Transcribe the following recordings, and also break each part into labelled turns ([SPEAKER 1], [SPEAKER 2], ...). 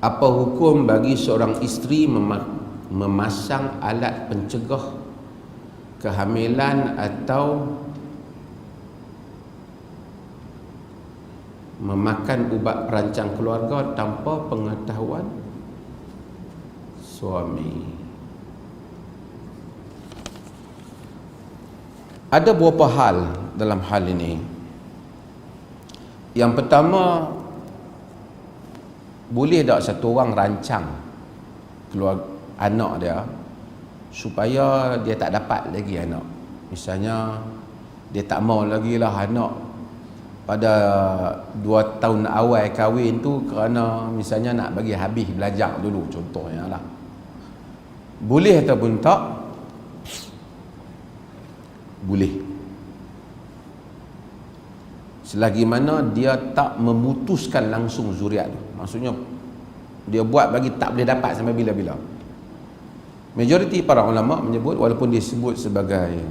[SPEAKER 1] Apa hukum bagi seorang isteri memasang alat pencegah kehamilan atau memakan ubat perancang keluarga tanpa pengetahuan suami? Ada beberapa hal dalam hal ini. Yang pertama, boleh tak satu orang rancang keluar anak dia supaya dia tak dapat lagi anak? Misalnya dia tak mau lagi lah anak pada 2 tahun awal kahwin tu kerana misalnya nak bagi habis belajar dulu, contohnya lah. Boleh ataupun tak? Boleh, selagi mana dia tak memutuskan langsung zuriat tu. Maksudnya dia buat bagi tak boleh dapat sampai bila-bila. Majoriti para ulama menyebut, walaupun dia sebut sebagai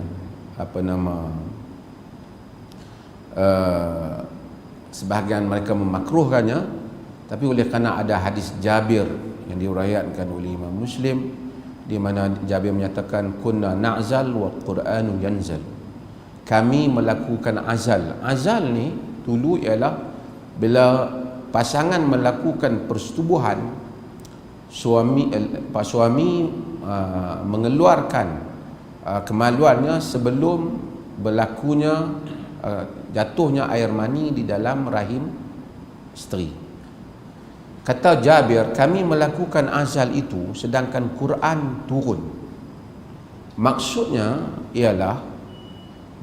[SPEAKER 1] sebahagian mereka memakruhkannya, tapi oleh kerana ada hadis Jabir yang diriwayatkan oleh Imam Muslim, di mana Jabir menyatakan kunna na'zal wa Qur'anu yanzal, kami melakukan azal. Azal ni dulu ialah bila pasangan melakukan persetubuhan, suami mengeluarkan kemaluannya sebelum berlakunya jatuhnya air mani di dalam rahim isteri. Kata Jabir, kami melakukan azal itu sedangkan Quran turun. Maksudnya ialah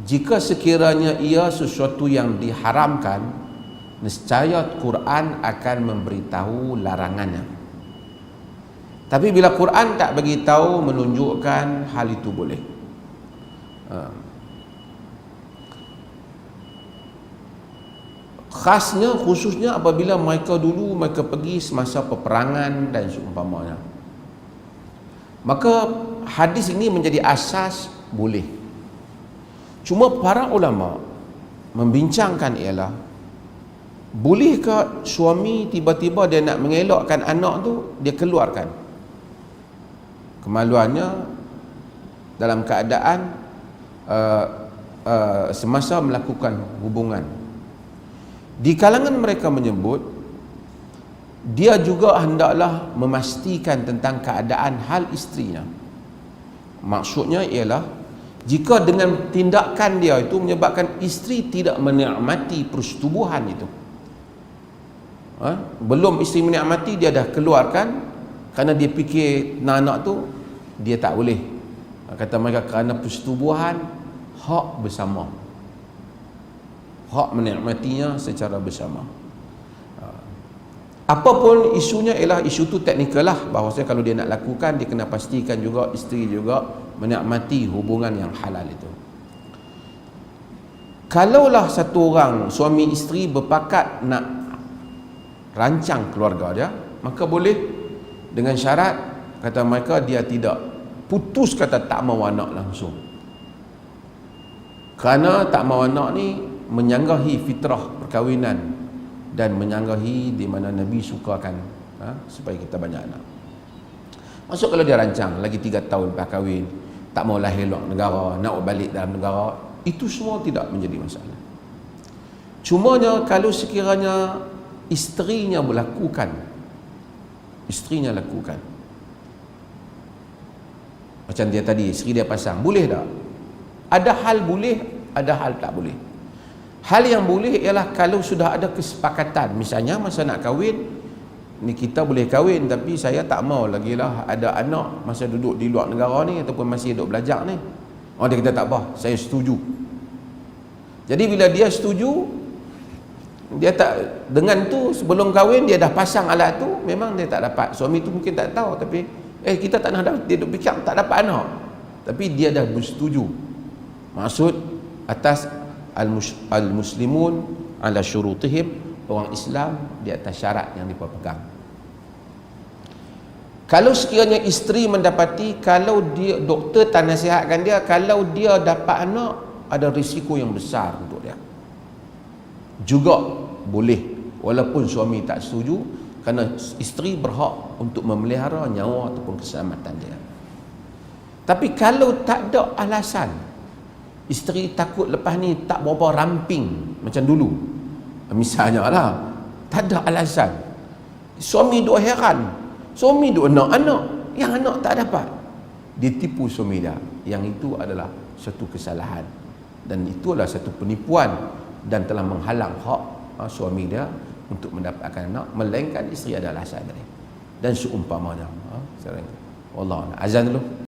[SPEAKER 1] jika sekiranya ia sesuatu yang diharamkan, nescaya Quran akan memberitahu larangannya. Tapi bila Quran tak bagi tahu, menunjukkan hal itu boleh. Khasnya, khususnya apabila mereka pergi semasa peperangan dan seumpamanya, maka hadis ini menjadi asas boleh. Cuma para ulama membincangkan ialah, bolehkah suami tiba-tiba dia nak mengelakkan anak tu, dia keluarkan kemaluannya dalam keadaan semasa melakukan hubungan. Di kalangan mereka menyebut dia juga hendaklah memastikan tentang keadaan hal isterinya. Maksudnya ialah jika dengan tindakan dia itu menyebabkan isteri tidak menikmati persetubuhan itu, belum isteri menikmati dia dah keluarkan kerana dia fikir anak tu dia tak boleh. Kata mereka kerana persetubuhan hak bersama, hak menikmatinya secara bersama. Apapun isunya ialah isu tu teknikal lah, bahawasanya kalau dia nak lakukan, dia kena pastikan juga isteri juga menikmati hubungan yang halal itu. Kalaulah satu orang suami isteri berpakat nak rancang keluarga dia, maka boleh, dengan syarat kata mereka dia tidak putus kata tak mahu anak langsung. Kerana tak mahu anak ni menyanggahi fitrah perkahwinan dan menyanggahi di mana Nabi sukakan supaya kita banyak anak. Masuk kalau dia rancang lagi 3 tahun lepas kahwin, tak mau lahir luar negara, nak balik dalam negara, itu semua tidak menjadi masalah. Cumanya kalau sekiranya isterinya lakukan, macam dia tadi, isteri dia pasang, boleh tak? Ada hal boleh, ada hal tak boleh. Hal yang boleh ialah kalau sudah ada kesepakatan, misalnya masa nak kahwin ni, kita boleh kahwin tapi saya tak mau lagi lah ada anak masa duduk di luar negara ni ataupun masih duduk belajar ni. Dia kata tak apa, saya setuju. Jadi bila dia setuju, dia tak, dengan tu sebelum kahwin dia dah pasang alat tu, memang dia tak dapat, suami tu mungkin tak tahu, tapi kita tak nak dapat, dia duk fikir tak dapat anak, tapi dia dah bersetuju. Maksud atas al-muslimun ala syurutihim, orang Islam di atas syarat yang dipegang. Kalau sekiranya isteri mendapati, kalau dia, doktor tak nasihatkan dia, kalau dia dapat anak ada risiko yang besar untuk dia, juga boleh walaupun suami tak setuju, Kerana isteri berhak untuk memelihara nyawa ataupun keselamatan dia. Tapi kalau tak ada alasan, isteri takut lepas ni tak berapa ramping macam dulu, misalnya lah, tak ada alasan, suami duk heran, suami duk nak anak, yang anak tak dapat, dia tipu suami dia, yang itu adalah satu kesalahan dan itulah satu penipuan dan telah menghalang hak suami dia untuk mendapatkan anak, melainkan isteri ada alasan tadi dan seumpamanya. Allah azan dulu.